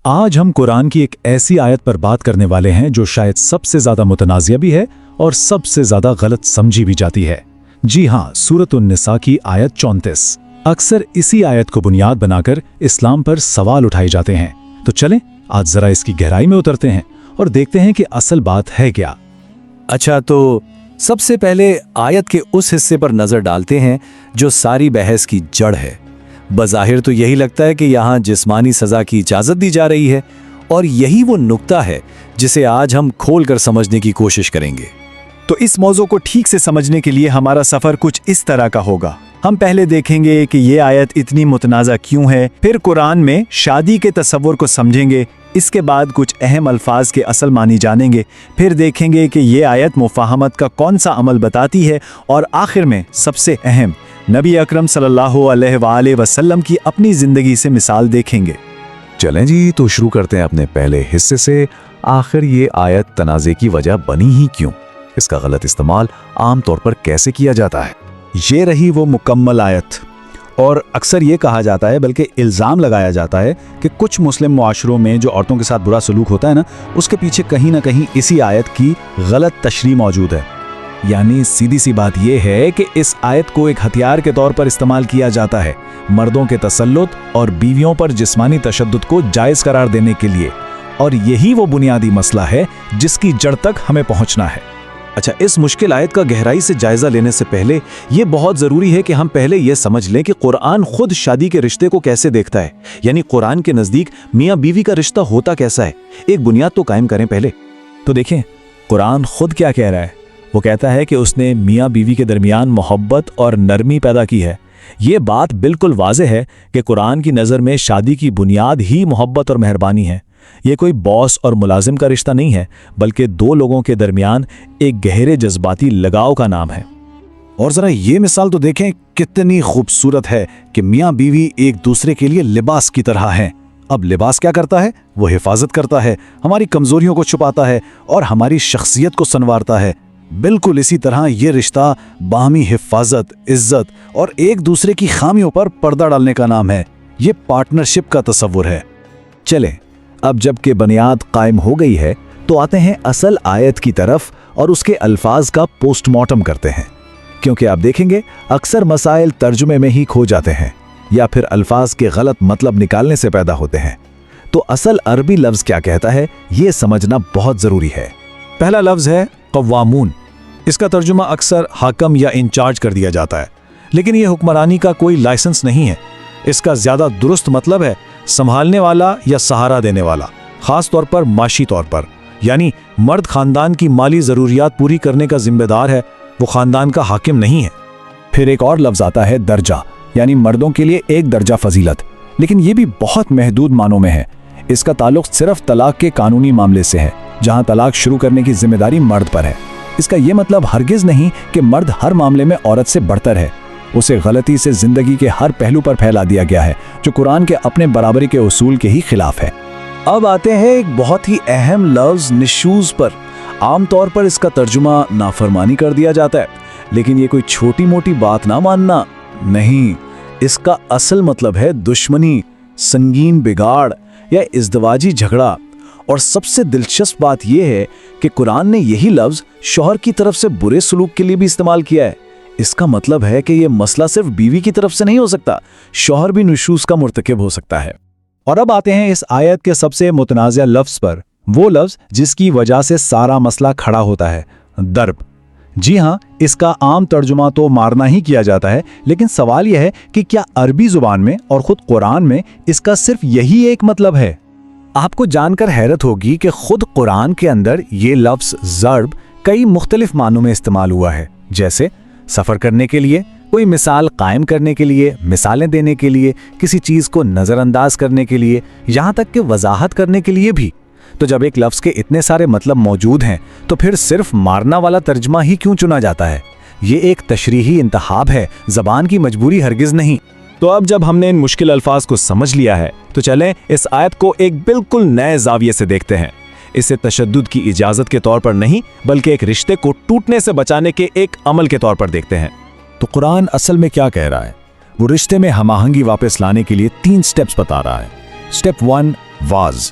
آج ہم قرآن کی ایک ایسی آیت پر بات کرنے والے ہیں جو شاید سب سے زیادہ متنازع بھی ہے اور سب سے زیادہ غلط سمجھی بھی جاتی ہے۔ جی ہاں، سورۃ النساء کی آیت 34۔ اکثر اسی آیت کو بنیاد بنا کر اسلام پر سوال اٹھائے جاتے ہیں۔ تو چلیں آج ذرا اس کی گہرائی میں اترتے ہیں اور دیکھتے ہیں کہ اصل بات ہے کیا۔ اچھا، تو سب سے پہلے آیت کے اس حصے پر نظر ڈالتے ہیں جو ساری بحث کی جڑ ہے۔ بظاہر تو یہی لگتا ہے کہ یہاں جسمانی سزا کی اجازت دی جا رہی ہے، اور یہی وہ نقطہ ہے جسے آج ہم کھول کر سمجھنے کی کوشش کریں گے۔ تو اس موضوع کو ٹھیک سے سمجھنے کے لیے ہمارا سفر کچھ اس طرح کا ہوگا۔ ہم پہلے دیکھیں گے کہ یہ آیت اتنی متنازع کیوں ہے، پھر قرآن میں شادی کے تصور کو سمجھیں گے، اس کے بعد کچھ اہم الفاظ کے اصل معنی جانیں گے، پھر دیکھیں گے کہ یہ آیت مفاہمت کا کون سا عمل بتاتی ہے، اور آخر میں سب سے اہم نبی اکرم صلی اللہ علیہ وآلہ وسلم کی اپنی زندگی سے مثال دیکھیں گے۔ چلیں جی، تو شروع کرتے ہیں اپنے پہلے حصے سے۔ آخر یہ آیت تنازع کی وجہ بنی ہی کیوں؟ اس کا غلط استعمال عام طور پر کیسے کیا جاتا ہے؟ یہ رہی وہ مکمل آیت، اور اکثر یہ کہا جاتا ہے، بلکہ الزام لگایا جاتا ہے کہ کچھ مسلم معاشروں میں جو عورتوں کے ساتھ برا سلوک ہوتا ہے نا، اس کے پیچھے کہیں نہ کہیں اسی آیت کی غلط تشریح موجود ہے۔ یعنی سیدھی سی بات یہ ہے کہ اس آیت کو ایک ہتھیار کے طور پر استعمال کیا جاتا ہے مردوں کے تسلط اور بیویوں پر جسمانی تشدد کو جائز قرار دینے کے لیے، اور یہی وہ بنیادی مسئلہ ہے جس کی جڑ تک ہمیں پہنچنا ہے۔ اچھا، اس مشکل آیت کا گہرائی سے جائزہ لینے سے پہلے یہ بہت ضروری ہے کہ ہم پہلے یہ سمجھ لیں کہ قرآن خود شادی کے رشتے کو کیسے دیکھتا ہے۔ یعنی قرآن کے نزدیک میاں بیوی کا رشتہ ہوتا کیسا ہے؟ ایک بنیاد تو قائم کریں پہلے۔ تو دیکھیں قرآن خود کیا کہہ رہا ہے۔ وہ کہتا ہے کہ اس نے میاں بیوی کے درمیان محبت اور نرمی پیدا کی ہے۔ یہ بات بالکل واضح ہے کہ قرآن کی نظر میں شادی کی بنیاد ہی محبت اور مہربانی ہے۔ یہ کوئی باس اور ملازم کا رشتہ نہیں ہے، بلکہ دو لوگوں کے درمیان ایک گہرے جذباتی لگاؤ کا نام ہے۔ اور ذرا یہ مثال تو دیکھیں کتنی خوبصورت ہے کہ میاں بیوی ایک دوسرے کے لیے لباس کی طرح ہیں۔ اب لباس کیا کرتا ہے؟ وہ حفاظت کرتا ہے، ہماری کمزوریوں کو چھپاتا ہے اور ہماری شخصیت کو سنوارتا ہے۔ بالکل اسی طرح یہ رشتہ باہمی حفاظت، عزت اور ایک دوسرے کی خامیوں پر پردہ ڈالنے کا نام ہے۔ یہ پارٹنرشپ کا تصور ہے۔ چلیں، اب جب کہ بنیاد قائم ہو گئی ہے تو آتے ہیں اصل آیت کی طرف اور اس کے الفاظ کا پوسٹ مارٹم کرتے ہیں، کیونکہ آپ دیکھیں گے اکثر مسائل ترجمے میں ہی کھو جاتے ہیں یا پھر الفاظ کے غلط مطلب نکالنے سے پیدا ہوتے ہیں۔ تو اصل عربی لفظ کیا کہتا ہے یہ سمجھنا بہت ضروری ہے۔ پہلا لفظ ہے قوامون۔ اس کا ترجمہ اکثر حاکم یا انچارج کر دیا جاتا ہے، لیکن یہ حکمرانی کا کوئی لائسنس نہیں ہے۔ اس کا زیادہ درست مطلب ہے سنبھالنے والا یا سہارا دینے والا، خاص طور پر معاشی طور پر۔ یعنی مرد خاندان کی مالی ضروریات پوری کرنے کا ذمہ دار ہے، وہ خاندان کا حاکم نہیں ہے۔ پھر ایک اور لفظ آتا ہے درجہ، یعنی مردوں کے لیے ایک درجہ فضیلت، لیکن یہ بھی بہت محدود معنوں میں ہے۔ اس کا تعلق صرف طلاق کے قانونی معاملے سے ہے، جہاں طلاق شروع کرنے کی ذمہ داری مرد پر ہے۔ اس کا یہ مطلب ہرگز نہیں کہ مرد ہر معاملے میں عورت سے برتر ہے۔ اسے غلطی سے زندگی کے ہر پہلو پر پھیلا دیا گیا ہے، جو قرآن کے اپنے برابری کے اصول کے ہی خلاف ہے۔ اب آتے ہیں ایک بہت ہی اہم لفظ نشوز پر۔ عام طور پر اس کا ترجمہ نافرمانی کر دیا جاتا ہے، لیکن یہ کوئی چھوٹی موٹی بات نہ ماننا نہیں۔ اس کا اصل مطلب ہے دشمنی، سنگین بگاڑ یا ازدواجی جھگڑا۔ اور سب سے دلچسپ بات یہ ہے کہ قرآن نے یہی لفظ شوہر کی طرف سے برے سلوک کے لیے بھی استعمال کیا ہے۔ اس کا مطلب ہے کہ یہ مسئلہ صرف بیوی کی طرف سے نہیں ہو سکتا، شوہر بھی نشوز کا مرتکب ہو سکتا ہے۔ اور اب آتے ہیں اس آیت کے سب سے متنازع لفظ پر، وہ لفظ جس کی وجہ سے سارا مسئلہ کھڑا ہوتا ہے، ضرب۔ جی ہاں، اس کا عام ترجمہ تو مارنا ہی کیا جاتا ہے، لیکن سوال یہ ہے کہ کیا عربی زبان میں اور خود قرآن میں اس کا صرف یہی ایک مطلب ہے؟ آپ کو جان کر حیرت ہوگی کہ خود قرآن کے اندر یہ لفظ ضرب کئی مختلف معنوں میں استعمال ہوا ہے، جیسے سفر کرنے کے لیے، کوئی مثال قائم کرنے کے لیے، مثالیں دینے کے لیے، کسی چیز کو نظر انداز کرنے کے لیے، یہاں تک کہ وضاحت کرنے کے لیے بھی۔ تو جب ایک لفظ کے اتنے سارے مطلب موجود ہیں تو پھر صرف مارنا والا ترجمہ ہی کیوں چنا جاتا ہے؟ یہ ایک تشریحی انتخاب ہے، زبان کی مجبوری ہرگز نہیں۔ تو اب جب ہم نے ان مشکل الفاظ کو سمجھ لیا ہے تو چلیں اس آیت کو ایک بالکل نئے زاویے سے دیکھتے ہیں۔ اسے تشدد کی اجازت کے طور پر نہیں، بلکہ ایک رشتے کو ٹوٹنے سے بچانے کے ایک عمل کے طور پر دیکھتے ہیں۔ تو قرآن اصل میں کیا کہہ رہا ہے؟ وہ رشتے میں ہم آہنگی واپس لانے کے لیے 3 سٹیپس بتا رہا ہے۔ Step 1، was